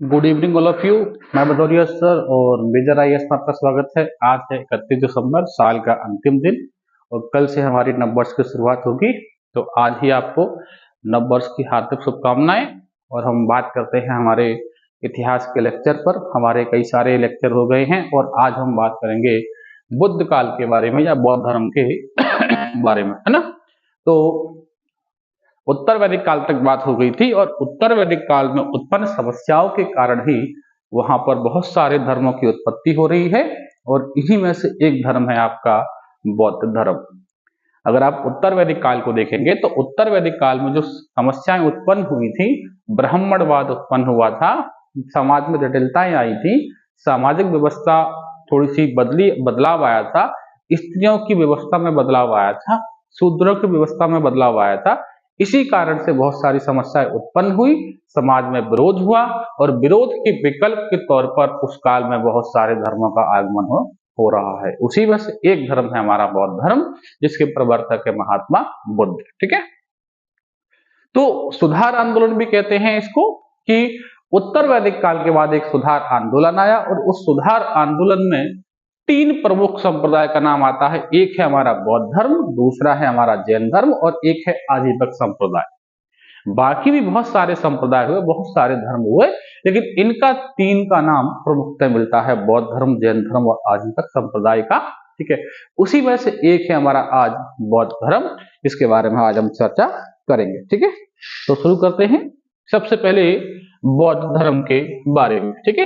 Good evening all of you. मैं Bhadauria sir और major IAS में आपका स्वागत है। आज है 31 दिसंबर, साल का अंतिम दिन और कल से हमारी नववर्ष की शुरुआत होगी। तो आज ही आपको नववर्ष की हार्दिक शुभकामनाएं। और हम बात करते हैं हमारे इतिहास के लेक्चर पर। हमारे कई सारे लेक्चर हो गए हैं और आज हम बात करेंगे बुद्ध काल के बारे में या बौद्ध धर्म के बारे में, है ना। तो उत्तर वैदिक काल तक बात हो गई थी और उत्तर वैदिक काल में उत्पन्न समस्याओं के कारण ही वहां पर बहुत सारे धर्मों की उत्पत्ति हो रही है और इन्हीं में से एक धर्म है आपका बौद्ध धर्म। अगर आप उत्तर वैदिक काल को देखेंगे तो उत्तर वैदिक काल में जो समस्याएं उत्पन्न हुई थी, ब्राह्मणवाद उत्पन्न हुआ था, समाज में जटिलताएं आई थी, सामाजिक व्यवस्था थोड़ी सी बदलाव आया था, स्त्रियों की व्यवस्था में बदलाव आया था, शूद्रों की व्यवस्था में बदलाव आया था। इसी कारण से बहुत सारी समस्याएं उत्पन्न हुई, समाज में विरोध हुआ और विरोध के विकल्प के तौर पर उस काल में बहुत सारे धर्मों का आगमन हो रहा है। उसी में से एक धर्म है हमारा बौद्ध धर्म, जिसके प्रवर्तक है महात्मा बुद्ध। ठीक है, तो सुधार आंदोलन भी कहते हैं इसको, कि उत्तर वैदिक काल के बाद एक सुधार आंदोलन आया और उस सुधार आंदोलन में तीन प्रमुख संप्रदाय का नाम आता है। एक है हमारा बौद्ध धर्म, दूसरा है हमारा जैन धर्म और एक है आजीवक संप्रदाय। बाकी भी बहुत सारे संप्रदाय हुए, बहुत सारे धर्म हुए, लेकिन इनका तीन का नाम प्रमुखता मिलता है, बौद्ध धर्म, जैन धर्म और आजीवक संप्रदाय का। ठीक है, उसी में से एक है हमारा आज बौद्ध धर्म, इसके बारे में आज हम चर्चा करेंगे। ठीक है, तो शुरू करते हैं सबसे पहले बौद्ध धर्म के बारे में। ठीक है,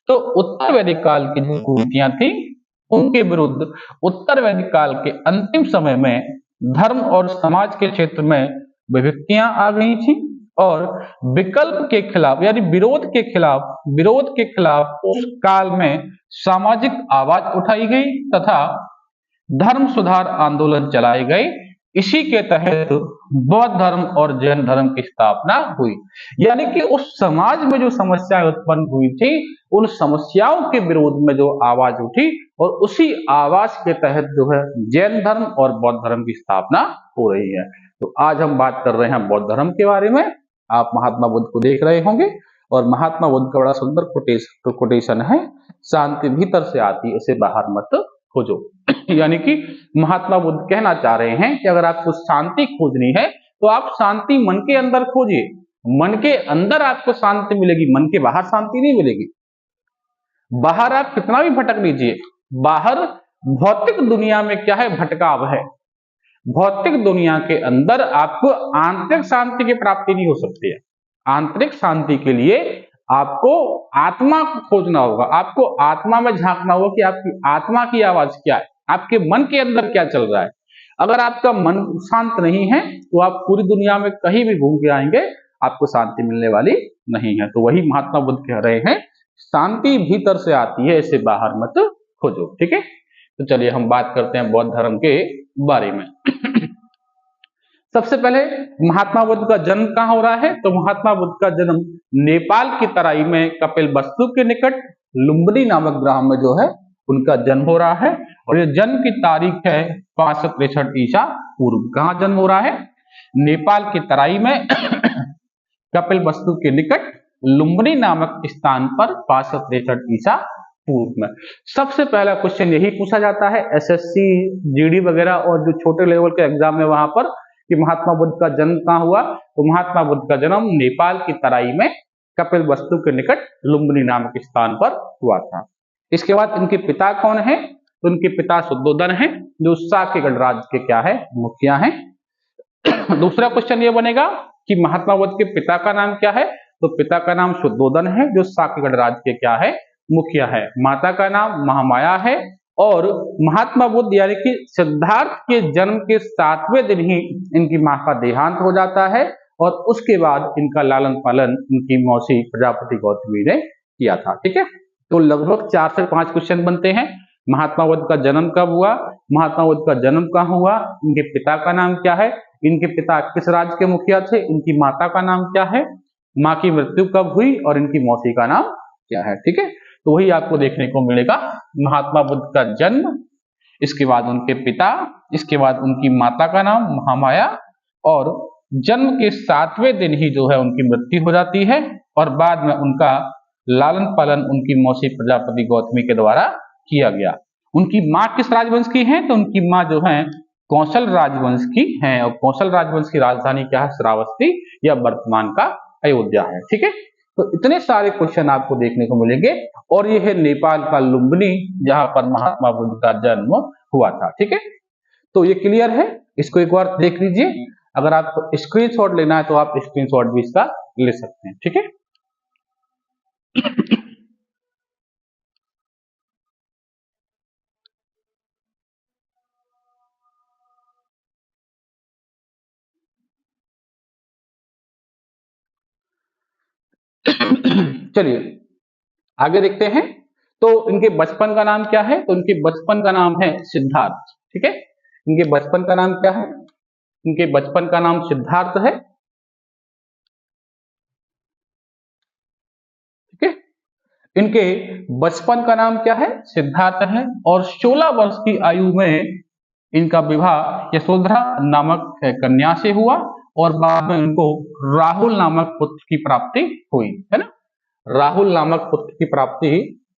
तो उत्तर वैदिक काल की जो कुरीतियां थी उनके विरुद्ध उत्तर वैदिक काल के अंतिम समय में धर्म और समाज के क्षेत्र में विभक्तियां आ गई थी और विकल्प के खिलाफ यानी विरोध के खिलाफ उस काल में सामाजिक आवाज उठाई गई तथा धर्म सुधार आंदोलन चलाए गए। इसी के तहत बौद्ध धर्म और जैन धर्म की स्थापना हुई। यानी कि उस समाज में जो समस्याएं उत्पन्न हुई थी, उन समस्याओं के विरोध में जो आवाज उठी और उसी आवाज के तहत जो है जैन धर्म और बौद्ध धर्म की स्थापना हो रही है। तो आज हम बात कर रहे हैं बौद्ध धर्म के बारे में। आप महात्मा बुद्ध को देख रहे होंगे और महात्मा बुद्ध का बड़ा सुंदर कोटेशन है, शांति भीतर से आती, इसे बाहर मत खोजो। यानी कि महात्मा बुद्ध कहना चाह रहे हैं कि अगर आपको शांति खोजनी है तो आप शांति मन के अंदर खोजिए। मन के अंदर आपको शांति मिलेगी, मन के बाहर शांति नहीं मिलेगी। बाहर आप कितना भी भटक लीजिए, बाहर भौतिक दुनिया में क्या है, भटकाव है। भौतिक दुनिया के अंदर आपको आंतरिक शांति की प्राप्ति नहीं हो सकती है। आंतरिक शांति के लिए आपको आत्मा को खोजना होगा, आपको आत्मा में झांकना होगा कि आपकी आत्मा की आवाज क्या है, आपके मन के अंदर क्या चल रहा है। अगर आपका मन शांत नहीं है तो आप पूरी दुनिया में कहीं भी घूम के आएंगे, आपको शांति मिलने वाली नहीं है। तो वही महात्मा बुद्ध कह रहे हैं, शांति भीतर से आती है, इसे बाहर मत खोजो। ठीक है, तो चलिए हम बात करते हैं बौद्ध धर्म के बारे में। सबसे पहले महात्मा बुद्ध का जन्म कहाँ हो रहा है, तो महात्मा बुद्ध का जन्म नेपाल की तराई में कपिलवस्तु के निकट लुम्बिनी नामक ग्राम में जो है उनका जन्म हो रहा है और ये जन्म की तारीख है 6563 ईसा पूर्व। कहाँ जन्म हो रहा है, नेपाल की तराई में कपिलवस्तु के निकट लुम्बिनी नामक स्थान पर 6563 ईसा पूर्व में। सबसे पहला क्वेश्चन यही पूछा जाता है एसएससी, जीडी वगैरह और जो छोटे लेवल के एग्जाम में वहां पर, कि महात्मा बुद्ध का जन्म कहाँ हुआ, तो महात्मा बुद्ध का जन्म नेपाल की तराई में कपिलवस्तु के निकट लुम्बिनी नामक स्थान पर हुआ था। इसके बाद इनके पिता कौन है, तो इनके पिता शुद्धोदन हैं, जो साक्य गणराज्य के क्या है, मुखिया हैं। दूसरा क्वेश्चन ये बनेगा कि महात्मा बुद्ध के पिता का नाम क्या है, तो पिता का नाम शुद्धोदन है, जो साक्य गणराज्य के क्या है, मुखिया है। माता का नाम महामाया है और महात्मा बुद्ध यानी कि सिद्धार्थ के जन्म के 7वें दिन ही इनकी मां का देहांत हो जाता है और उसके बाद इनका लालन पालन इनकी मौसी प्रजापति गौतमी ने किया था। ठीक है, तो लगभग 4 से 5 क्वेश्चन बनते हैं। महात्मा बुद्ध का जन्म कब हुआ, महात्मा बुद्ध का जन्म कहाँ हुआ, इनके पिता का नाम क्या है, इनके पिता किस राज्य के मुखिया थे, इनकी माता का नाम क्या है, माँ की मृत्यु कब हुई और इनकी मौसी का नाम क्या है। ठीक है, तो वही आपको देखने को मिलेगा, महात्मा बुद्ध का जन्म, इसके बाद उनके पिता, इसके बाद उनकी माता का नाम महामाया और जन्म के 7वें दिन ही जो है उनकी मृत्यु हो जाती है और बाद में उनका लालन पालन उनकी मौसी प्रजापति गौतमी के द्वारा किया गया। उनकी माँ किस राजवंश की है? तो उनकी माँ जो है कौशल राजवंश की है, और कौशल राजवंश की राजधानी क्या है? श्रावस्ती, या वर्तमान का अयोध्या है। ठीक है, तो इतने सारे क्वेश्चन आपको देखने को मिलेंगे, और ये है नेपाल का लुम्बिनी, जहां पर महात्मा बुद्ध का जन्म हुआ था। ठीक है, तो ये क्लियर है, इसको एक बार देख लीजिए। अगर आपको स्क्रीनशॉट लेना है तो आप स्क्रीनशॉट भी इसका ले सकते हैं। ठीक है, चलिए आगे देखते हैं। तो इनके बचपन का नाम क्या है? तो इनके बचपन का नाम है सिद्धार्थ। ठीक है, इनके बचपन का नाम क्या है? इनके बचपन का नाम सिद्धार्थ है। ठीक है, इनके बचपन का नाम क्या है? सिद्धार्थ है। और 16 वर्ष की आयु में इनका विवाह यशोधरा नामक कन्या से हुआ, और बाद में इनको राहुल नामक पुत्र की प्राप्ति हुई, है ना? राहुल नामक पुत्र की प्राप्ति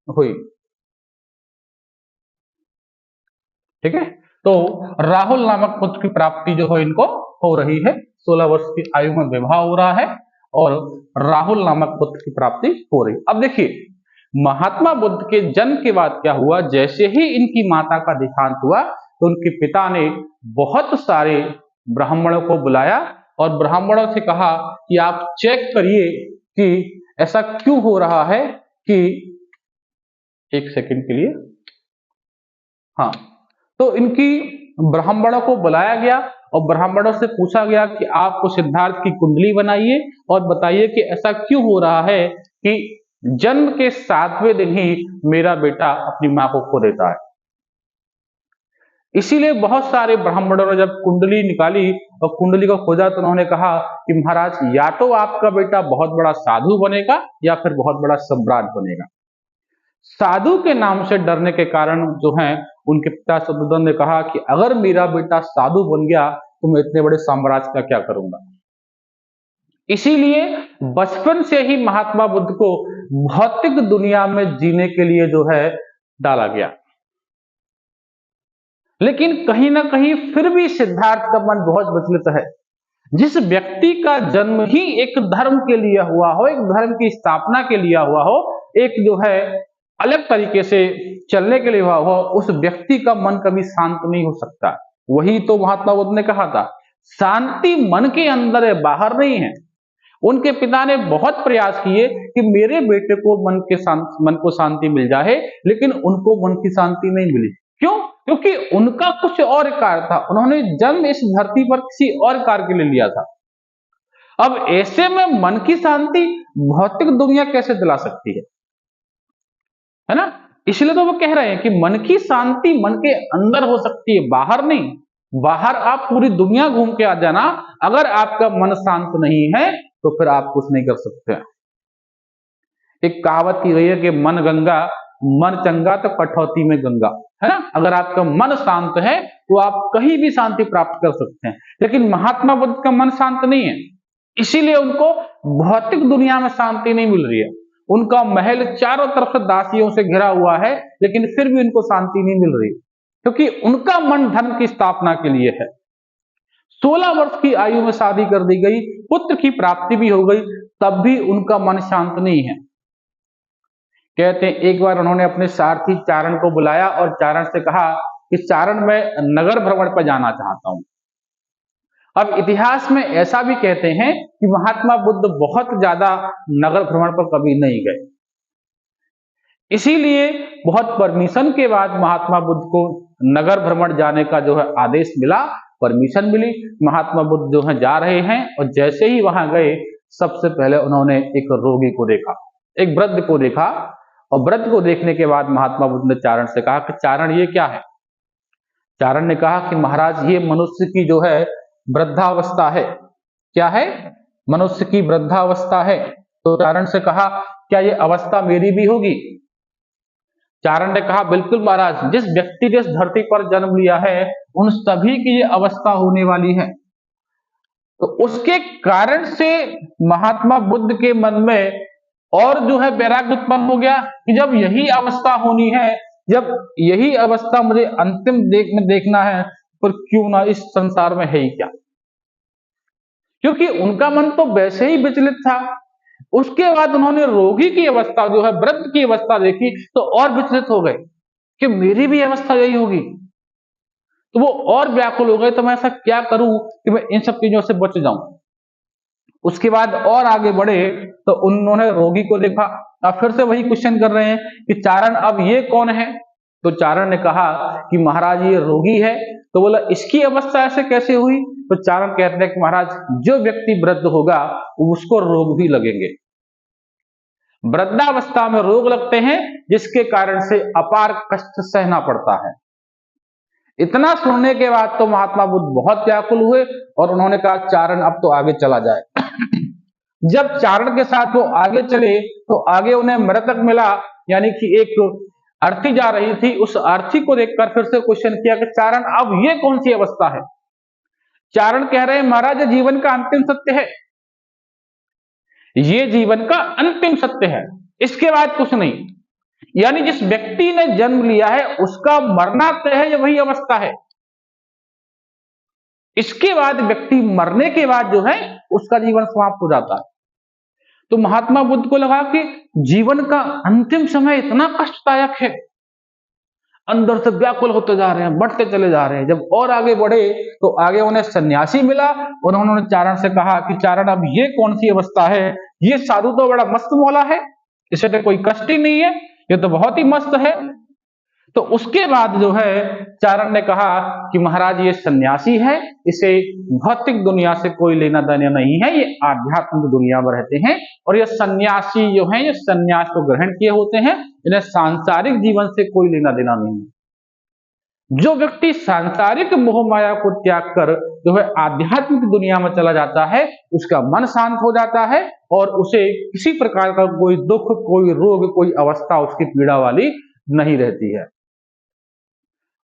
हुई। ठीक है, तो राहुल नामक पुत्र की प्राप्ति जो है इनको हो रही है। 16 वर्ष की आयु में विवाह हो रहा है और राहुल नामक पुत्र की प्राप्ति हो रही। अब देखिए, महात्मा बुद्ध के जन्म के बाद क्या हुआ? जैसे ही इनकी माता का देहांत हुआ तो उनके पिता ने बहुत सारे ब्राह्मणों को बुलाया और ब्राह्मणों से कहा कि आप चेक करिए कि ऐसा क्यों हो रहा है कि, एक सेकंड के लिए, हाँ, तो इनकी ब्राह्मणों को बुलाया गया और ब्राह्मणों से पूछा गया कि आपको सिद्धार्थ की कुंडली बनाइए और बताइए कि ऐसा क्यों हो रहा है कि जन्म के 7वें दिन ही मेरा बेटा अपनी मां को खो देता है। इसीलिए बहुत सारे ब्राह्मणों ने जब कुंडली निकाली और कुंडली को खोजा तो उन्होंने कहा कि महाराज, या तो आपका बेटा बहुत बड़ा साधु बनेगा या फिर बहुत बड़ा सम्राट बनेगा। साधु के नाम से डरने के कारण जो है उनके पिता शत्रुघ्न ने कहा कि अगर मेरा बेटा साधु बन गया तो मैं इतने बड़े साम्राज्य का क्या करूंगा। इसीलिए बचपन से ही महात्मा बुद्ध को भौतिक दुनिया में जीने के लिए जो है डाला गया। लेकिन कहीं ना कहीं फिर भी सिद्धार्थ का मन बहुत विचलित है। जिस व्यक्ति का जन्म ही एक धर्म के लिए हुआ हो, एक धर्म की स्थापना के लिए हुआ हो, एक जो है अलग तरीके से चलने के लिए हुआ हो, उस व्यक्ति का मन कभी शांत नहीं हो सकता। वही तो महात्मा बुद्ध ने कहा था, शांति मन के अंदर है, बाहर नहीं है। उनके पिता ने बहुत प्रयास किए कि मेरे बेटे को मन को शांति मिल जाए, लेकिन उनको मन की शांति नहीं मिली। क्यों? क्योंकि उनका कुछ और कार्य था। उन्होंने जन्म इस धरती पर किसी और कार्य के लिए लिया था। अब ऐसे में मन की शांति भौतिक दुनिया कैसे दिला सकती है ना? इसलिए तो वो कह रहे हैं कि मन की शांति मन के अंदर हो सकती है, बाहर नहीं। बाहर आप पूरी दुनिया घूम के आ जाना, अगर आपका मन शांत नहीं है तो फिर आप कुछ नहीं कर सकते। एक कहावत की गई है कि मन गंगा, मन चंगा तो कठौती में गंगा, है ना? अगर आपका मन शांत है तो आप कहीं भी शांति प्राप्त कर सकते हैं। लेकिन महात्मा बुद्ध का मन शांत नहीं है, इसीलिए उनको भौतिक दुनिया में शांति नहीं मिल रही है। उनका महल चारों तरफ से दासियों से घिरा हुआ है, लेकिन फिर भी उनको शांति नहीं मिल रही, क्योंकि उनका मन धर्म की स्थापना के लिए है। 16 वर्ष की आयु में शादी कर दी गई, पुत्र की प्राप्ति भी हो गई, तब भी उनका मन शांत नहीं है। कहते हैं एक बार उन्होंने अपने सारथी चारण को बुलाया और चारण से कहा कि चारण, मैं नगर भ्रमण पर जाना चाहता हूं। अब इतिहास में ऐसा भी कहते हैं कि महात्मा बुद्ध बहुत ज्यादा नगर भ्रमण पर कभी नहीं गए। इसीलिए बहुत परमिशन के बाद महात्मा बुद्ध को नगर भ्रमण जाने का जो है आदेश मिला, परमिशन मिली। महात्मा बुद्ध जो है जा रहे हैं और जैसे ही वहां गए, सबसे पहले उन्होंने एक रोगी को देखा, एक वृद्ध को देखा, और वृद्ध को देखने के बाद महात्मा बुद्ध ने चारण से कहा कि चारण, ये क्या है? चारण ने कहा कि महाराज, ये मनुष्य की जो है वृद्धावस्था है। क्या है? मनुष्य की वृद्धावस्था है। तो चारण से कहा, क्या ये अवस्था मेरी भी होगी? चारण ने कहा, बिल्कुल महाराज, जिस व्यक्ति ने इस धरती पर जन्म लिया है उन सभी की ये अवस्था होने वाली है। तो उसके कारण से महात्मा बुद्ध के मन में और जो है वैराग्य उत्पन्न हो गया कि जब यही अवस्था होनी है, जब यही अवस्था मुझे अंतिम में देखना है, पर क्यों ना इस संसार में है ही क्या। क्योंकि उनका मन तो वैसे ही विचलित था। उसके बाद उन्होंने रोगी की अवस्था जो है, वृद्ध की अवस्था देखी तो और विचलित हो गए कि मेरी भी अवस्था यही होगी। तो वो और व्याकुल हो गए, तो मैं ऐसा क्या करूं कि मैं इन सब चीजों से बच जाऊं। उसके बाद और आगे बढ़े तो उन्होंने रोगी को देखा। अब फिर से वही क्वेश्चन कर रहे हैं कि चारण अब ये कौन है। तो चारण ने कहा कि महाराज ये रोगी है। तो बोला इसकी अवस्था ऐसे कैसे हुई। तो चारण कहते हैं कि महाराज जो व्यक्ति वृद्ध होगा उसको रोग भी लगेंगे। वृद्धावस्था में रोग लगते हैं जिसके कारण से अपार कष्ट सहना पड़ता है। इतना सुनने के बाद तो महात्मा बुद्ध बहुत व्याकुल हुए और उन्होंने कहा चारण अब तो आगे चला जाए। जब चारण के साथ वो आगे चले तो आगे उन्हें मृतक मिला, यानी कि एक अर्थी जा रही थी। उस अर्थी को देखकर फिर से क्वेश्चन किया कि चारण अब ये कौन सी अवस्था है। चारण कह रहे हैं महाराज जीवन का अंतिम सत्य है, ये जीवन का अंतिम सत्य है, इसके बाद कुछ नहीं। यानी जिस व्यक्ति ने जन्म लिया है उसका मरना तय है, ये वही अवस्था है। इसके बाद व्यक्ति मरने के बाद जो है उसका जीवन समाप्त हो जाता है। तो महात्मा बुद्ध को लगा कि जीवन का अंतिम समय इतना कष्टदायक है, अंदर से व्याकुल होते जा रहे हैं, बढ़ते चले जा रहे हैं। जब और आगे बढ़े तो आगे उन्हें सन्यासी मिला और उन्होंने चारण से कहा कि चारण अब ये कौन सी अवस्था है, ये साधु तो बड़ा मस्त मौला है, इसे तो कोई कष्ट ही नहीं है, ये तो बहुत ही मस्त है। तो उसके बाद जो है चारण ने कहा कि महाराज ये सन्यासी है, इसे भौतिक दुनिया से कोई लेना देना नहीं है, ये आध्यात्मिक दुनिया में रहते हैं। और ये सन्यासी जो है ये सन्यास को ग्रहण किए होते हैं, इन्हें सांसारिक जीवन से कोई लेना देना नहीं है। जो व्यक्ति सांसारिक मोह माया को त्याग कर जो है आध्यात्मिक दुनिया में चला जाता है उसका मन शांत हो जाता है और उसे किसी प्रकार का कोई दुख, कोई रोग, कोई अवस्था उसकी पीड़ा वाली नहीं रहती है।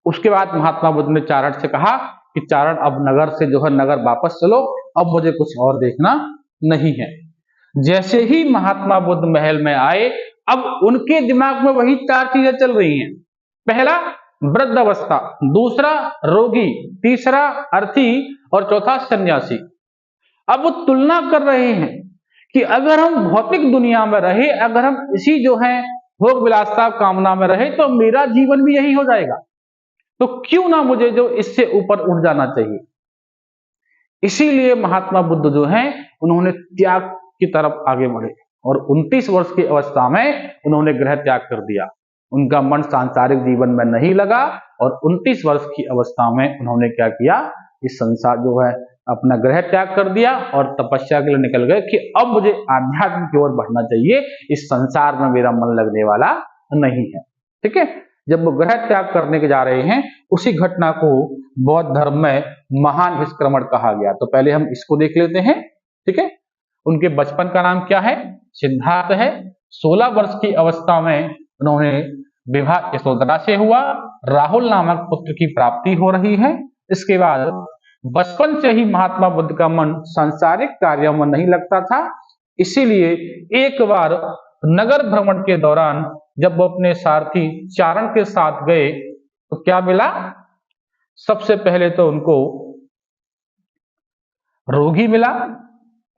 उसके बाद महात्मा बुद्ध ने चारण से कहा कि चारण अब नगर से जो है नगर वापस चलो, अब मुझे कुछ और देखना नहीं है। जैसे ही महात्मा बुद्ध महल में आए अब उनके दिमाग में वही चार चीजें चल रही हैं। पहला वृद्ध अवस्था, दूसरा रोगी, तीसरा अर्थी और चौथा सन्यासी। अब वो तुलना कर रहे हैं कि अगर हम भौतिक दुनिया में रहे, अगर हम इसी जो है भोग विलासता कामना में रहे तो मेरा जीवन भी यही हो जाएगा, तो क्यों ना मुझे जो इससे ऊपर उठ जाना चाहिए। इसीलिए महात्मा बुद्ध जो हैं उन्होंने त्याग की तरफ आगे बढ़े और 29 वर्ष की अवस्था में उन्होंने गृह त्याग कर दिया। उनका मन सांसारिक जीवन में नहीं लगा और 29 वर्ष की अवस्था में उन्होंने क्या किया, इस संसार जो है अपना गृह त्याग कर दिया और तपस्या के लिए निकल गए कि अब मुझे आध्यात्म की ओर बढ़ना चाहिए, इस संसार में मेरा मन लगने वाला नहीं है। ठीक है, जब वो गृह त्याग करने के जा रहे हैं उसी घटना को बौद्ध धर्म में महान विस्क्रमण कहा गया। तो पहले हम इसको देख लेते हैं। ठीक है, उनके बचपन का नाम क्या है, सिद्धार्थ है। 16 वर्ष की अवस्था में उन्होंने विवाह यशोधरा से हुआ, राहुल नामक पुत्र की प्राप्ति हो रही है। इसके बाद बचपन से ही महात्मा बुद्ध का मन सांसारिक कार्यों में नहीं लगता था, इसीलिए एक बार नगर भ्रमण के दौरान जब वो अपने सारथी चारण के साथ गए तो क्या मिला, सबसे पहले तो उनको रोगी मिला,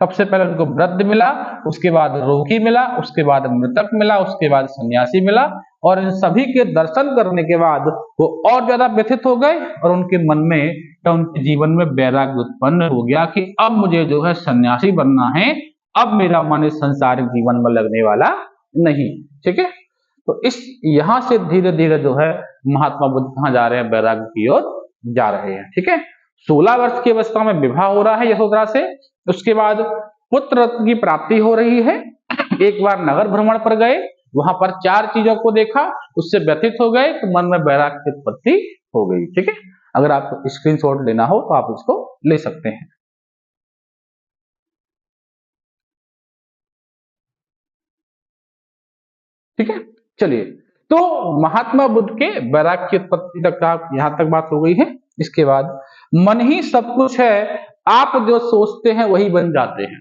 सबसे पहले उनको वृद्ध मिला, उसके बाद रोगी मिला, उसके बाद मृतक मिला, उसके बाद सन्यासी मिला। और इन सभी के दर्शन करने के बाद वो और ज्यादा व्यथित हो गए और उनके मन में या उनके जीवन में वैराग्य उत्पन्न हो गया कि अब मुझे जो है सन्यासी बनना है, अब मेरा मन इस संसारिक जीवन में लगने वाला नहीं। ठीक है, तो इस यहां से धीरे धीरे जो है महात्मा बुद्ध कहां जा रहे हैं, वैराग्य की ओर जा रहे हैं। ठीक है, 16 वर्ष की अवस्था में विवाह हो रहा है यशोधरा से, उसके बाद पुत्र रत्न की प्राप्ति हो रही है। एक बार नगर भ्रमण पर गए, वहां पर 4 चीजों को देखा, उससे व्यथित हो गए तो मन में वैराग्य की उत्पत्ति हो गई। ठीक है, अगर आपको स्क्रीनशॉट लेना हो तो आप इसको ले सकते हैं। ठीक है, चलिए, तो महात्मा बुद्ध के वैराग्य की उत्पत्ति तक यहां तक बात हो गई है। इसके बाद मन ही सब कुछ है, आप जो सोचते हैं वही बन जाते हैं।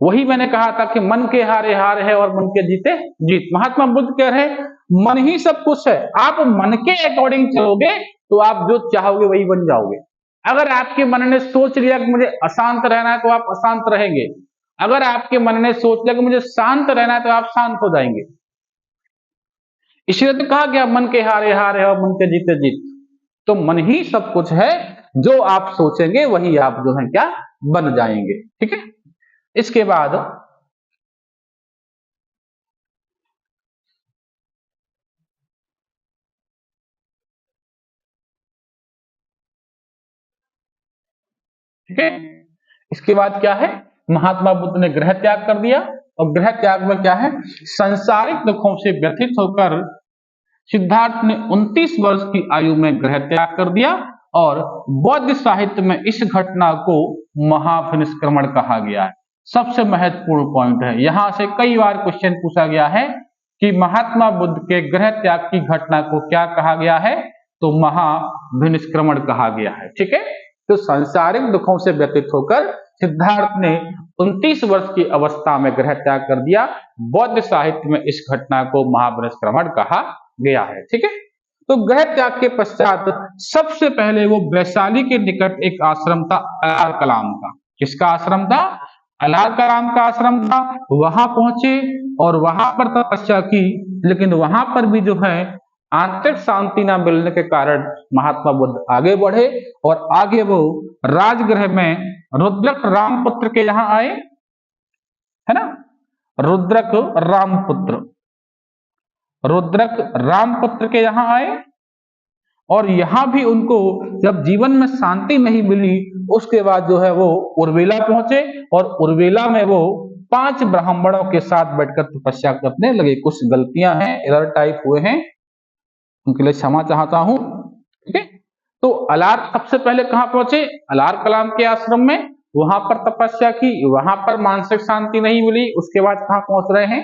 वही मैंने कहा था कि मन के हारे हार है और मन के जीते जीत। महात्मा बुद्ध कह रहे हैं मन ही सब कुछ है, आप मन के अकॉर्डिंग चलोगे तो आप जो चाहोगे वही बन जाओगे। अगर आपके मन ने सोच लिया कि मुझे अशांत रहना है तो आप अशांत रहेंगे, अगर आपके मन ने सोच लिया कि मुझे शांत रहना है तो आप शांत हो जाएंगे। इसलिए तो कहा गया मन के हारे हार है और मन के जीते जीत। तो मन ही सब कुछ है, जो आप सोचेंगे वही आप जो है क्या बन जाएंगे। ठीक है, इसके बाद ठीक है, इसके बाद क्या है, महात्मा बुद्ध ने गृह त्याग कर दिया। और गृह त्याग में क्या है, संसारिक दुखों से व्यथित होकर सिद्धार्थ ने 29 वर्ष की आयु में गृह त्याग कर दिया। और बौद्ध साहित्य में इस घटना को महापरिनिष्क्रमण कहा गया है। सबसे महत्वपूर्ण पॉइंट है, यहां से कई बार क्वेश्चन पूछा गया है कि महात्मा बुद्ध के गृह त्याग की घटना को क्या कहा गया है, तो महापरिनिष्क्रमण कहा गया है। ठीक है, तो सांसारिक दुखों से व्यतीत होकर सिद्धार्थ ने 29 वर्ष की अवस्था में गृह त्याग कर दिया। बौद्ध साहित्य में इस घटना को महापरिनिष्क्रमण कहा गया है। ठीक है, तो गृह त्याग के पश्चात सबसे पहले वो वैशाली के निकट एक आश्रम था अलार कलाम का। किसका आश्रम था? अलार कलाम का आश्रम था। वहां पहुंचे और वहां पर तपस्या की, लेकिन वहां पर भी जो है आंतरिक शांति न मिलने के कारण महात्मा बुद्ध आगे बढ़े और आगे वो राजगृह में रुद्रक रामपुत्र के यहाँ आए, है ना, रुद्रक रामपुत्र के यहाँ आए। और यहां भी उनको जब जीवन में शांति नहीं मिली, उसके बाद जो है वो उर्वेला पहुंचे और उर्वेला में वो 5 ब्राह्मणों के साथ बैठकर तपस्या करने लगे। कुछ गलतियां हैं, एरर टाइप हुए हैं, उनके लिए क्षमा चाहता हूं। ठीक है, तो अलार सबसे पहले कहां पहुंचे? अलार कलाम के आश्रम में, वहां पर तपस्या की, वहां पर मानसिक शांति नहीं मिली। उसके बाद कहां पहुंच रहे हैं?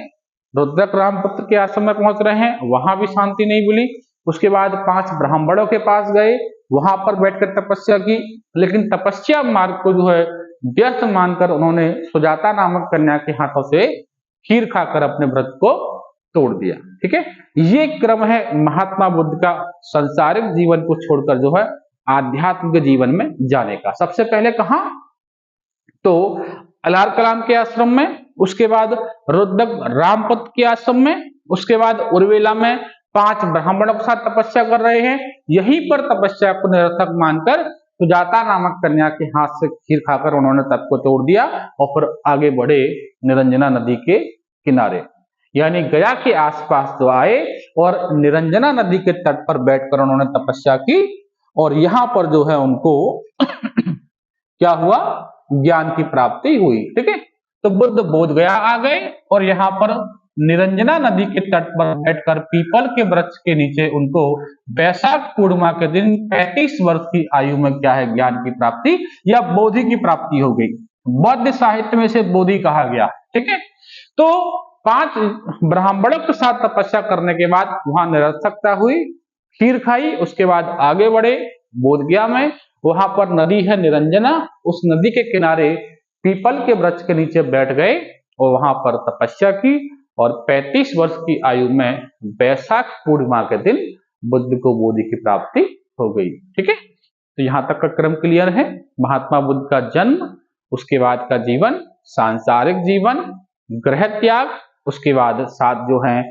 रुद्रक रामपुत्र के आश्रम में पहुंच रहे हैं, वहां भी शांति नहीं मिली। उसके बाद 5 ब्राह्मणों के पास गए, वहां पर बैठकर तपस्या की, लेकिन तपस्या मार्ग को जो है व्यर्थ मानकर उन्होंने सुजाता नामक कन्या के हाथों से खीर खाकर अपने व्रत को तोड़ दिया। ठीक है, ये क्रम है महात्मा बुद्ध का संसारिक जीवन को छोड़कर जो है आध्यात्मिक जीवन में जाने का। सबसे पहले कहां? तो अलार कलाम के आश्रम में, उसके बाद रुद्रक रामपुत्र के आश्रम में, उसके बाद उर्वेला में 5 ब्राह्मणों के साथ तपस्या कर रहे हैं। यहीं पर तपस्या को निरर्थक मानकर सुजाता नामक कन्या के हाथ से खीर खाकर उन्होंने तप को तोड़ दिया और फिर आगे बढ़े निरंजना नदी के किनारे, यानी गया के आसपास जो आए और निरंजना नदी के तट पर बैठकर उन्होंने तपस्या की। और यहां पर जो है उनको क्या हुआ? ज्ञान की प्राप्ति हुई। ठीक है, तो बुद्ध बोध गया आ गए और यहाँ पर निरंजना नदी के तट पर बैठकर पीपल के वृक्ष के नीचे उनको वैशाख पूर्णिमा के दिन 35 वर्ष की आयु में क्या है? ज्ञान की प्राप्ति या बोधि की प्राप्ति हो गई। बौद्ध साहित्य में से बोधि कहा गया। ठीक है, तो 5 ब्राह्मणों के साथ तपस्या करने के बाद वहां निरर्थकता हुई, खीर खाई, उसके बाद आगे बढ़े बोध गया में। वहां पर नदी है निरंजना, उस नदी के किनारे पीपल के वृक्ष के नीचे बैठ गए और वहां पर तपस्या की और 35 वर्ष की आयु में वैशाख पूर्णिमा के दिन बुद्ध को बोधि की प्राप्ति हो गई। ठीक है, तो यहां तक का क्रम क्लियर है। महात्मा बुद्ध का जन्म, उसके बाद का जीवन, सांसारिक जीवन, गृह त्याग, उसके बाद साथ जो है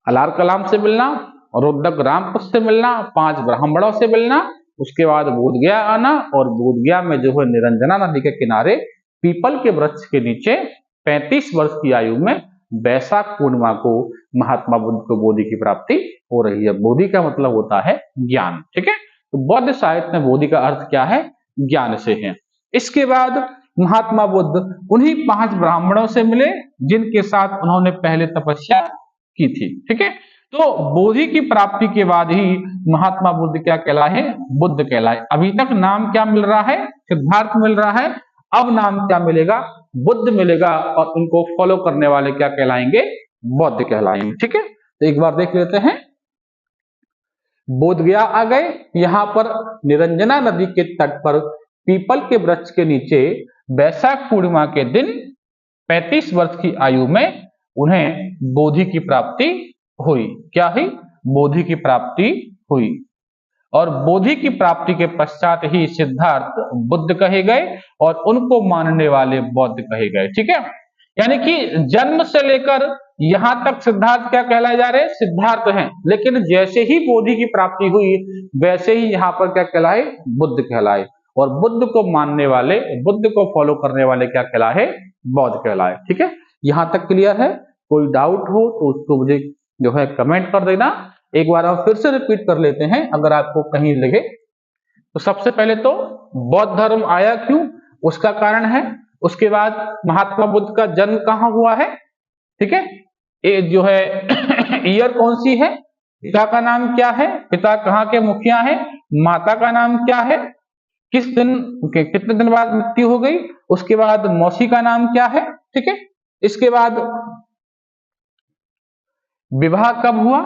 अलार कलाम से मिलना, रुद्रक रामपुत्र से मिलना, 5 ब्राह्मणों से मिलना, उसके बाद बोध गया आना और बोध गया में जो है निरंजना नदी के किनारे पीपल के वृक्ष के नीचे 35 वर्ष की आयु में वैशाख पूर्णिमा को महात्मा बुद्ध को बोधि की प्राप्ति हो रही है। बोधि का मतलब होता है ज्ञान। ठीक है, तो बौद्ध साहित्य में बोधि का अर्थ क्या है? ज्ञान से है। इसके बाद महात्मा बुद्ध उन्हीं 5 ब्राह्मणों से मिले जिनके साथ उन्होंने पहले तपस्या की थी। ठीक है, तो बोधि की प्राप्ति के बाद ही महात्मा बुद्ध क्या कहलाए? बुद्ध कहलाए। अभी तक नाम क्या मिल रहा है? सिद्धार्थ मिल रहा है। अब नाम क्या मिलेगा? बुद्ध मिलेगा और उनको फॉलो करने वाले क्या कहलाएंगे? बौद्ध कहलाएंगे। ठीक है, तो एक बार देख लेते हैं। बोध गया आ गए, यहां पर निरंजना नदी के तट पर पीपल के वृक्ष के नीचे वैशाख पूर्णिमा के दिन 35 वर्ष की आयु में उन्हें बोधि की प्राप्ति हुई। क्या हुई? बोधि की प्राप्ति हुई। और बोधि की प्राप्ति के पश्चात ही सिद्धार्थ बुद्ध कहे गए और उनको मानने वाले बौद्ध कहे गए। ठीक है, यानी कि जन्म से लेकर यहां तक सिद्धार्थ क्या कहलाए जा रहे हैं? सिद्धार्थ हैं। लेकिन जैसे ही बोधि की प्राप्ति हुई वैसे ही यहाँ पर क्या कहलाए? बुद्ध कहलाए। और बुद्ध को मानने वाले, बुद्ध को फॉलो करने वाले क्या कहलाए? बौद्ध कहलाए। ठीक है, यहां तक क्लियर है? कोई डाउट हो तो उसको मुझे जो है कमेंट कर देना। एक बार हम फिर से रिपीट कर लेते हैं अगर आपको कहीं लगे तो। सबसे पहले तो बौद्ध धर्म आया क्यों, उसका कारण है। उसके बाद महात्मा बुद्ध का जन्म कहाँ हुआ है। ठीक है, ये जो है ईयर कौन सी है, पिता का नाम क्या है, पिता कहाँ के मुखिया है, माता का नाम क्या है, किस दिन कितने दिन बाद मृत्यु हो गई, उसके बाद मौसी का नाम क्या है। ठीक है, इसके बाद विवाह कब हुआ,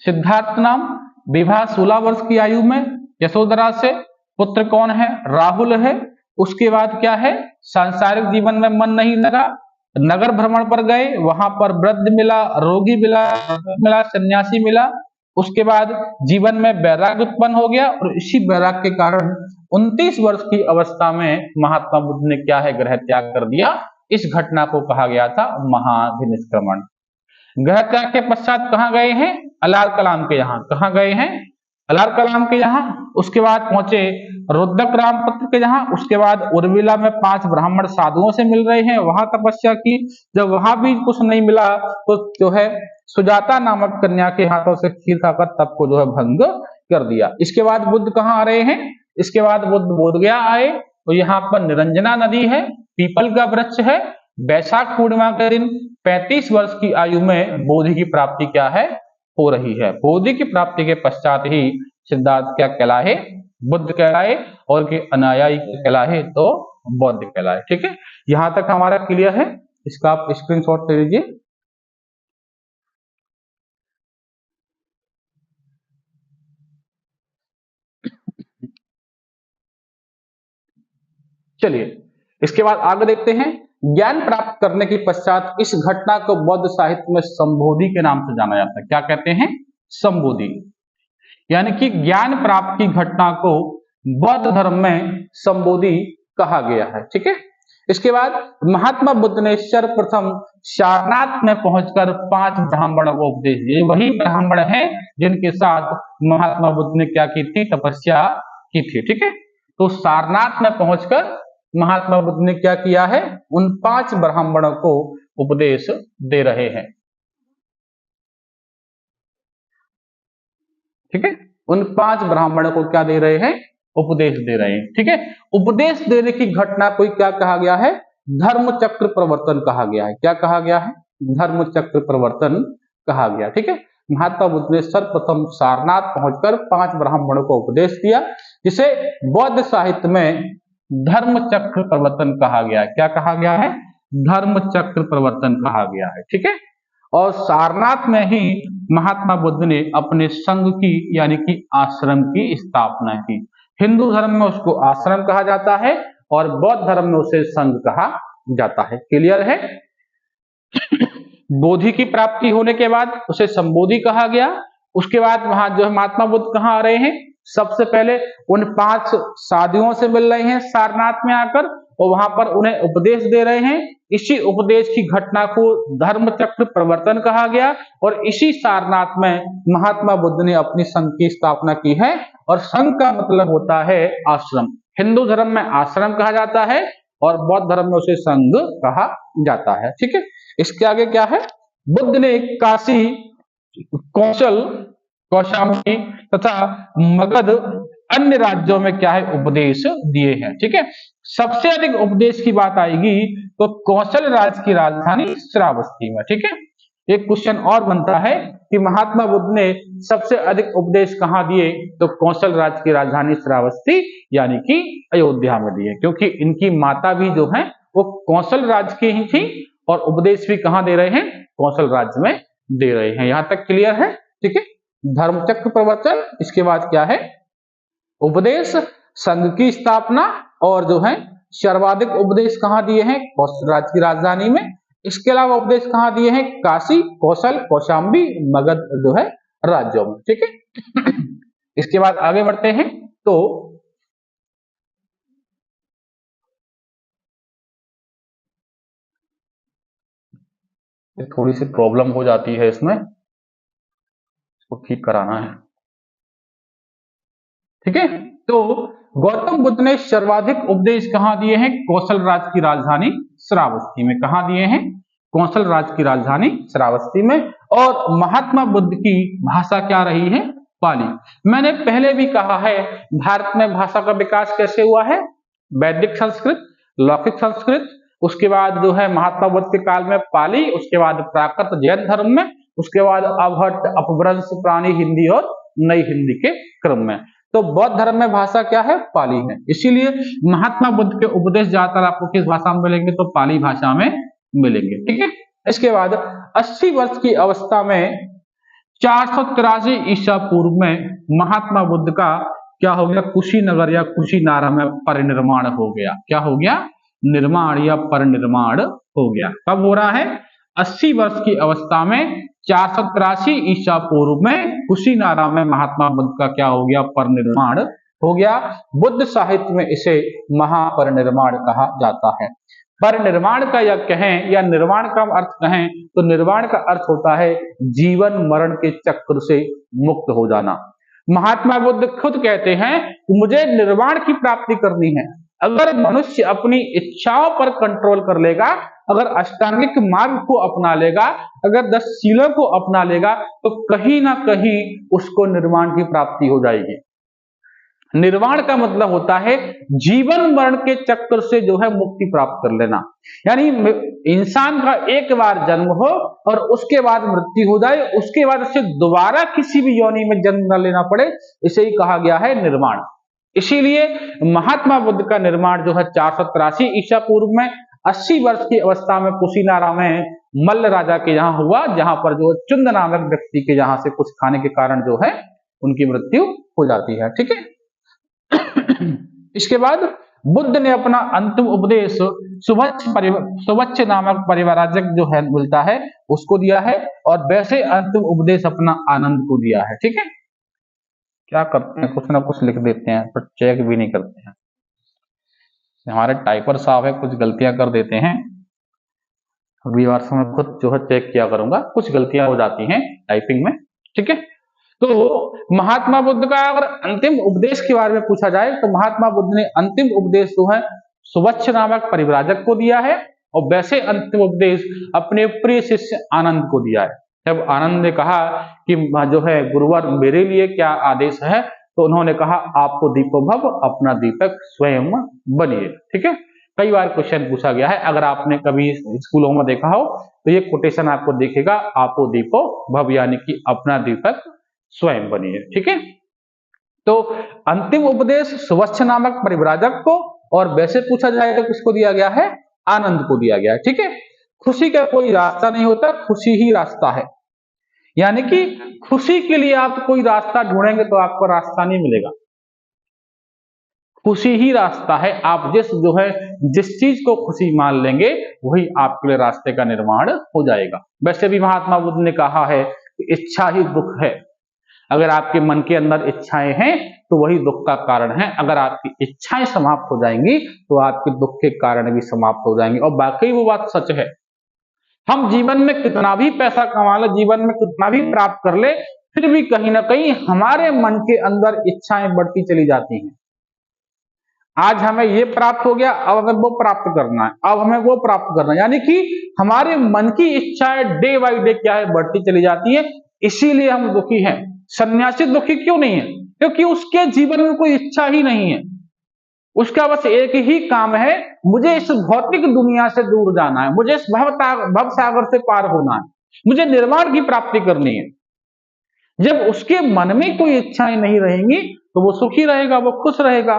सिद्धार्थ नाम, विवाह 16 वर्ष की आयु में यशोधरा से, पुत्र कौन है, राहुल है। उसके बाद क्या है, सांसारिक जीवन में मन नहीं लगा, नगर भ्रमण पर गए, वहां पर वृद्ध मिला, रोगी मिला, सन्यासी मिला। उसके बाद जीवन में वैराग्य उत्पन्न हो गया और इसी वैराग्य के कारण 29 वर्ष की अवस्था में महात्मा बुद्ध ने क्या है, ग्रह त्याग कर दिया। इस घटना को कहा गया था महाभिनिष्क्रमण। ग्रह त्याग के पश्चात कहाँ गए हैं, अलाल कलाम के यहाँ। कहाँ गए हैं, अलाल कलाम के यहाँ। उसके बाद पहुंचे रुद्रक रामपुत्र के यहाँ। उसके बाद उर्मिला में 5 ब्राह्मण साधुओं से मिल रहे हैं, वहां तपस्या की। जब वहां भी कुछ नहीं मिला तो जो है सुजाता नामक कन्या के हाथों से खीर खाकर तप को जो है भंग कर दिया। इसके बाद बुद्ध कहाँ आ रहे हैं, इसके बाद बुद्ध बोधगया आए। तो यहाँ पर निरंजना नदी है, पीपल का वृक्ष है, वैशाख पूर्णिमा के दिन 35 वर्ष की आयु में बोधि की प्राप्ति क्या है, हो रही है। बोधि की प्राप्ति के पश्चात ही सिद्धार्थ क्या कहलाए, बुद्ध कहलाए, और के अनुयायी कहलाए तो बौद्ध कहलाए। ठीक है, यहां तक हमारा क्लियर है। इसका आप स्क्रीनशॉट ले लीजिए। चलिए इसके बाद आगे देखते हैं। ज्ञान प्राप्त करने के पश्चात इस घटना को बौद्ध साहित्य में संबोधि के नाम से जाना जाता है। क्या कहते हैं, संबोधि। यानी कि ज्ञान प्राप्त की घटना को बौद्ध धर्म में संबोधि कहा गया है। ठीक है, इसके बाद महात्मा बुद्ध ने सर्वप्रथम सारनाथ में पहुंचकर 5 ब्राह्मणों को उपदेश दिए। वही ब्राह्मण हैं जिनके साथ महात्मा बुद्ध ने क्या की थी, तपस्या की थी। ठीक है, तो सारनाथ में पहुंचकर महात्मा बुद्ध ने क्या किया है, उन 5 ब्राह्मणों को उपदेश दे रहे हैं। ठीक है, उन 5 ब्राह्मणों को क्या दे रहे हैं, उपदेश दे रहे हैं। ठीक है, उपदेश देने की घटना को क्या कहा गया है, धर्म चक्र प्रवर्तन कहा गया है। क्या कहा गया है, धर्म चक्र प्रवर्तन कहा गया। ठीक है, महात्मा बुद्ध ने सर्वप्रथम सारनाथ पहुंचकर 5 ब्राह्मणों को उपदेश दिया, जिसे बौद्ध साहित्य में धर्म चक्र प्रवर्तन कहा गया है। क्या कहा गया है, धर्म चक्र प्रवर्तन कहा गया है। ठीक है, और सारनाथ में ही महात्मा बुद्ध ने अपने संघ की यानी कि आश्रम की स्थापना की। हिंदू धर्म में उसको आश्रम कहा जाता है और बौद्ध धर्म में उसे संघ कहा जाता है। क्लियर है। बोधि की प्राप्ति होने के बाद उसे संबोधि कहा गया। उसके बाद वहां जो है महात्मा बुद्ध कहाँ आ रहे हैं, सबसे पहले उन 5 साधुओं से मिल रहे हैं सारनाथ में आकर, और वहां पर उन्हें उपदेश दे रहे हैं। इसी उपदेश की घटना को धर्म चक्र प्रवर्तन कहा गया, और इसी सारनाथ में महात्मा बुद्ध ने अपनी संघ की स्थापना की है। और संघ का मतलब होता है आश्रम। हिंदू धर्म में आश्रम कहा जाता है और बौद्ध धर्म में उसे संघ कहा जाता है। ठीक है, इसके आगे क्या है, बुद्ध ने काशी, कौशल, कौशाम्बी तथा मगध अन्य राज्यों में क्या है, उपदेश दिए हैं। ठीक है, सबसे अधिक उपदेश की बात आएगी तो कौशल राज्य की राजधानी श्रावस्ती में। ठीक है, एक क्वेश्चन और बनता है कि महात्मा बुद्ध ने सबसे अधिक उपदेश कहाँ दिए, तो कौशल राज्य की राजधानी श्रावस्ती यानी कि अयोध्या में दिए, क्योंकि इनकी माता भी जो है वो कौशल राज्य की ही थी और उपदेश भी कहाँ दे रहे हैं, कौशल राज्य में दे रहे हैं। यहां तक क्लियर है। ठीक है, धर्मचक्र प्रवर्तन, इसके बाद क्या है, उपदेश, संघ की स्थापना और जो है सर्वाधिक उपदेश कहाँ दिए हैं? कौशल राज्य की राजधानी में। इसके अलावा उपदेश कहाँ दिए हैं? काशी, कौशल, कौशाम्बी, मगध जो है राज्यों में। ठीक है। इसके बाद आगे बढ़ते हैं। तो थोड़ी सी प्रॉब्लम हो जाती है इसमें, इसको ठीक कराना है। ठीक है। तो गौतम बुद्ध ने सर्वाधिक उपदेश कहाँ दिए हैं? कौशल राज्य की राजधानी श्रावस्ती में। कहाँ दिए हैं? कौशल राज्य की राजधानी श्रावस्ती में। और महात्मा बुद्ध की भाषा क्या रही है? पाली। मैंने पहले भी कहा है, भारत में भाषा का विकास कैसे हुआ है? वैदिक संस्कृत, लौकिक संस्कृत, उसके बाद जो है महात्मा बुद्ध के काल में पाली, उसके बाद प्राकृत जैन धर्म में, उसके बाद अवहट, अपभ्रंश, पुरानी हिंदी और नई हिंदी के क्रम में। तो बौद्ध धर्म में भाषा क्या है? पाली है। इसीलिए महात्मा बुद्ध के उपदेश ज्यादातर आपको किस भाषा में मिलेंगे? तो पाली भाषा में मिलेंगे। ठीक है। इसके बाद 80 वर्ष की अवस्था में 483 ईसा पूर्व में महात्मा बुद्ध का क्या हो गया? कुशीनगर या कुशीनारा में परिनिर्माण हो गया। क्या हो गया? निर्माण या परिनिर्माण हो गया। कब हो रहा है? 80 वर्ष की अवस्था में 483 ईसा पूर्व में कुशीनारा में महात्मा बुद्ध का क्या हो गया? परिनिर्माण हो गया। बुद्ध साहित्य में इसे महापरिनिर्माण कहा जाता है। परिनिर्माण का या कहें या निर्वाण का अर्थ कहें तो निर्वाण का अर्थ होता है जीवन मरण के चक्र से मुक्त हो जाना। महात्मा बुद्ध खुद कहते हैं कि मुझे निर्वाण की प्राप्ति करनी है। अगर मनुष्य अपनी इच्छाओं पर कंट्रोल कर लेगा, अगर अष्टांगिक मार्ग को अपना लेगा, अगर 10 शीलों को अपना लेगा, तो कहीं ना कहीं उसको निर्वाण की प्राप्ति हो जाएगी। निर्वाण का मतलब होता है जीवन मरण के चक्कर से जो है मुक्ति प्राप्त कर लेना। यानी इंसान का एक बार जन्म हो और उसके बाद मृत्यु हो जाए, उसके बाद उसे दोबारा किसी भी योनि में जन्म न लेना पड़े, इसे ही कहा गया है निर्वाण। इसीलिए महात्मा बुद्ध का निर्माण जो है 483 ईसा पूर्व में 80 वर्ष की अवस्था में कुशीनारा में मल्ल राजा के यहाँ हुआ, जहां पर जो चुंद नामक व्यक्ति के यहाँ से कुछ खाने के कारण जो है उनकी मृत्यु हो जाती है। ठीक है। इसके बाद बुद्ध ने अपना अंतिम उपदेश सुवच्छ नामक परिव्राजक जो है मिलता है उसको दिया है, और वैसे अंतिम उपदेश अपना आनंद को दिया है। ठीक है। क्या करते हैं, कुछ ना कुछ लिख देते हैं पर चेक भी नहीं करते हैं। हमारे टाइपर साहब है, कुछ गलतियां कर देते हैं। अगली बार से मैं खुद जो है चेक किया करूंगा, कुछ गलतियां हो जाती हैं टाइपिंग में। ठीक है। तो महात्मा बुद्ध का अगर अंतिम उपदेश के बारे में पूछा जाए तो महात्मा बुद्ध ने अंतिम उपदेश जो है सुवच्छ नामक परिव्राजक को दिया है, और वैसे अंतिम उपदेश अपने प्रिय शिष्य आनंद को दिया है। जब आनंद ने कहा कि जो है गुरुवर मेरे लिए क्या आदेश है, तो उन्होंने कहा आपको दीपो भव, अपना दीपक स्वयं बनिए। ठीक है। कई बार क्वेश्चन पूछा गया है, अगर आपने कभी स्कूलों में देखा हो तो ये कोटेशन आपको दिखेगा, आपो दीपो भव, यानी कि अपना दीपक स्वयं बनिए। ठीक है। तो अंतिम उपदेश सुवच्छ नामक परिव्राजक को, और वैसे पूछा जाए तो किसको दिया गया है? आनंद को दिया गया है। ठीक है। खुशी का कोई रास्ता नहीं होता, खुशी ही रास्ता है। यानी कि खुशी के लिए आप कोई रास्ता ढूंढेंगे तो आपको रास्ता नहीं मिलेगा, खुशी ही रास्ता है। आप जिस चीज को खुशी मान लेंगे वही आपके लिए रास्ते का निर्माण हो जाएगा। वैसे भी महात्मा बुद्ध ने कहा है कि इच्छा ही दुख है। अगर आपके मन के अंदर इच्छाएं हैं तो वही दुख का कारण है। अगर आपकी इच्छाएं समाप्त हो जाएंगी तो आपके दुख के कारण भी समाप्त हो जाएंगे। और बाकी वो बात सच है, हम जीवन में कितना भी पैसा कमा ले, जीवन में कितना भी प्राप्त कर ले, फिर भी कहीं ना कहीं हमारे मन के अंदर इच्छाएं बढ़ती चली जाती हैं। आज हमें ये प्राप्त हो गया, अब हमें वो प्राप्त करना है, अब हमें वो प्राप्त करना है, यानी कि हमारे मन की इच्छाएं डे बाई डे क्या है? बढ़ती चली जाती है। इसीलिए हम दुखी हैं। सन्यासी दुखी क्यों नहीं है? क्योंकि उसके जीवन में कोई इच्छा ही नहीं है। उसका बस एक ही काम है, मुझे इस भौतिक दुनिया से दूर जाना है, मुझे इस भव सागर से पार होना है, मुझे निर्वाण की प्राप्ति करनी है। जब उसके मन में कोई इच्छाएं नहीं रहेंगी तो वो सुखी रहेगा, वो खुश रहेगा।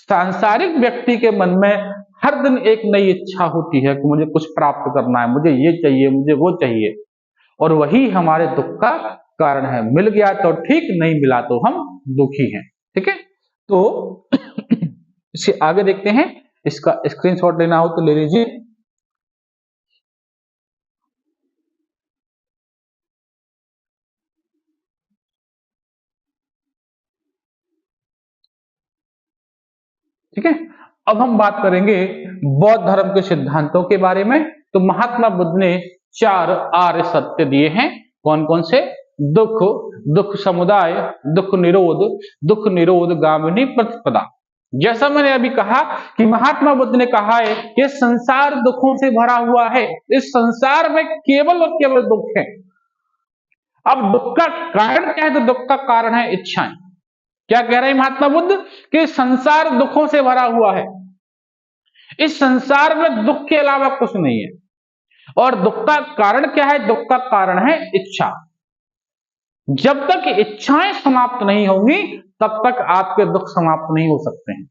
सांसारिक व्यक्ति के मन में हर दिन एक नई इच्छा होती है कि मुझे कुछ प्राप्त करना है, मुझे ये चाहिए, मुझे वो चाहिए, और वही हमारे दुख का कारण है। मिल गया तो ठीक, नहीं मिला तो हम दुखी हैं। ठीक है। तो इससे आगे देखते हैं, इसका स्क्रीनशॉट लेना हो तो ले लीजिए। ठीक है, अब हम बात करेंगे बौद्ध धर्म के सिद्धांतों के बारे में। तो महात्मा बुद्ध ने 4 आर्य सत्य दिए हैं। कौन कौन से? दुख, दुख समुदाय, दुख निरोध गामिनी प्रतिपदा। जैसा मैंने अभी कहा कि महात्मा बुद्ध ने कहा है कि संसार दुखों से भरा हुआ है, इस संसार में केवल और केवल दुख है। अब दुख का कारण क्या है? तो दुख का कारण है इच्छाएं। क्या कह रहे हैं महात्मा बुद्ध कि संसार दुखों से भरा हुआ है, इस संसार में दुख के अलावा कुछ नहीं है। और दुख का कारण क्या है? दुख का कारण है इच्छा। जब तक इच्छाएं समाप्त नहीं होंगी तब तक आपके दुख समाप्त नहीं हो सकते हैं।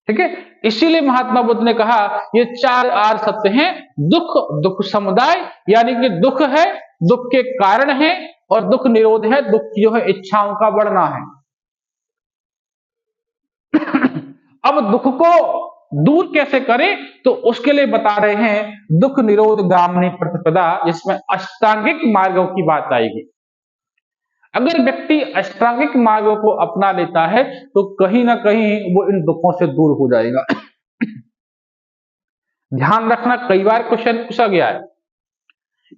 ठीक है, इसीलिए महात्मा बुद्ध ने कहा ये 4 आर्य सत्य हैं। दुख, दुख समुदाय यानी कि दुख है, दुख के कारण है, और दुख निरोध है, दुख की जो है इच्छाओं का बढ़ना है। अब दुख को दूर कैसे करें? तो उसके लिए बता रहे हैं दुख निरोध गामिनी प्रतिपदा, जिसमें अष्टांगिक मार्गों की बात आएगी। अगर व्यक्ति अष्टांगिक मार्गों को अपना लेता है तो कहीं ना कहीं वो इन दुखों से दूर हो जाएगा। ध्यान रखना, कई बार क्वेश्चन पूछा गया है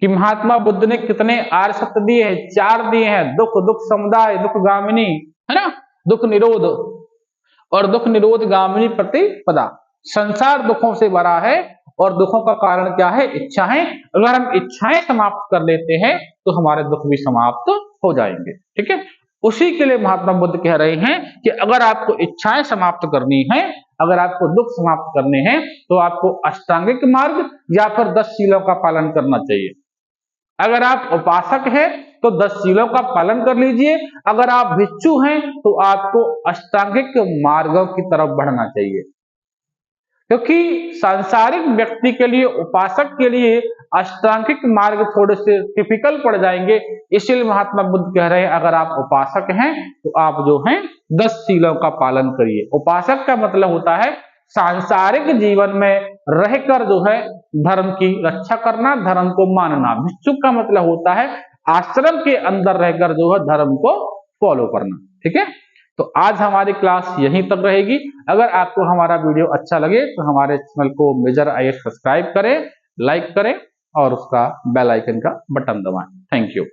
कि महात्मा बुद्ध ने कितने आर्य सत्य दिए हैं? 4 दिए हैं। दुख, दुख समुदाय, दुख गामिनी, है ना, दुख निरोध और दुख निरोध गामिनी प्रतिपदा। संसार दुखों से भरा है और दुखों का कारण क्या है? इच्छाएं। अगर हम इच्छाएं समाप्त कर लेते हैं तो हमारे दुख भी समाप्त हो जाएंगे। ठीक है, उसी के लिए महात्मा बुद्ध कह रहे हैं कि अगर आपको इच्छाएं समाप्त करनी है, अगर आपको दुख समाप्त करने हैं, तो आपको अष्टांगिक मार्ग या फिर 10 शीलों का पालन करना चाहिए। अगर आप उपासक हैं तो 10 शीलों का पालन कर लीजिए। अगर आप भिक्षु हैं तो आपको अष्टांगिक मार्गों की तरफ बढ़ना चाहिए, क्योंकि सांसारिक व्यक्ति के लिए, उपासक के लिए अष्टांगिक मार्ग थोड़े से टिपिकल पड़ जाएंगे। इसलिए महात्मा बुद्ध कह रहे हैं अगर आप उपासक हैं तो आप जो हैं 10 शीलों का पालन करिए। उपासक का मतलब होता है सांसारिक जीवन में रहकर जो है धर्म की रक्षा करना, धर्म को मानना। भिक्षुक का मतलब होता है आश्रम के अंदर रहकर जो है धर्म को फॉलो करना। ठीक है, तो आज हमारी क्लास यहीं तक रहेगी। अगर आपको हमारा वीडियो अच्छा लगे तो हमारे चैनल को मेजर आईएएस सब्सक्राइब करें, लाइक करें और उसका बेल आइकन का बटन दबाएं। Thank you.